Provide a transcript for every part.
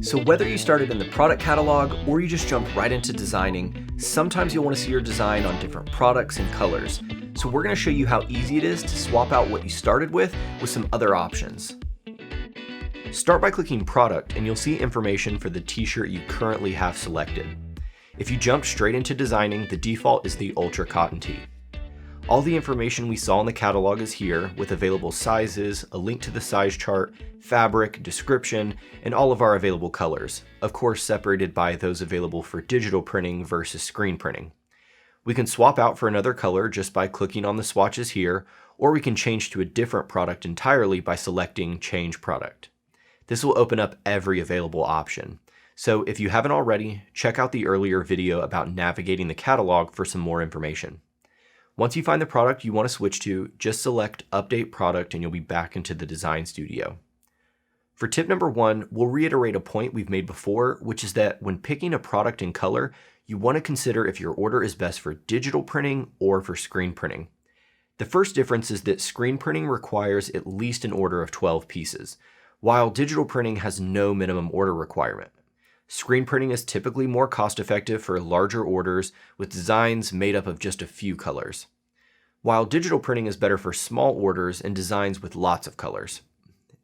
So whether you started in the product catalog or you just jumped right into designing, sometimes you'll want to see your design on different products and colors. So we're going to show you how easy it is to swap out what you started with some other options. Start by clicking Product and you'll see information for the t-shirt you currently have selected. If you jump straight into designing, the default is the Ultra Cotton Tee. All the information we saw in the catalog is here, with available sizes, a link to the size chart, fabric, description, and all of our available colors, of course separated by those available for digital printing versus screen printing. We can swap out for another color just by clicking on the swatches here, or we can change to a different product entirely by selecting Change Product. This will open up every available option. So if you haven't already, check out the earlier video about navigating the catalog for some more information. Once you find the product you want to switch to, just select Update Product and you'll be back into the design studio. For tip number 1, we'll reiterate a point we've made before, which is that when picking a product in color, you want to consider if your order is best for digital printing or for screen printing. The first difference is that screen printing requires at least an order of 12 pieces, while digital printing has no minimum order requirement. Screen printing is typically more cost-effective for larger orders with designs made up of just a few colors, while digital printing is better for small orders and designs with lots of colors.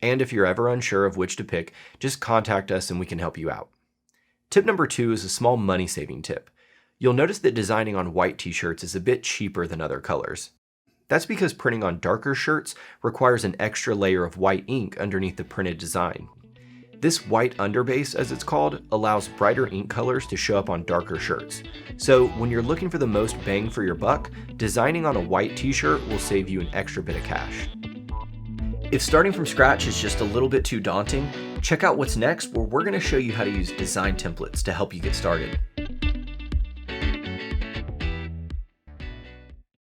And if you're ever unsure of which to pick, just contact us and we can help you out. Tip number 2 is a small money-saving tip. You'll notice that designing on white t-shirts is a bit cheaper than other colors. That's because printing on darker shirts requires an extra layer of white ink underneath the printed design. This white underbase, as it's called, allows brighter ink colors to show up on darker shirts. So when you're looking for the most bang for your buck, designing on a white t-shirt will save you an extra bit of cash. If starting from scratch is just a little bit too daunting, check out what's next, where we're going to show you how to use design templates to help you get started.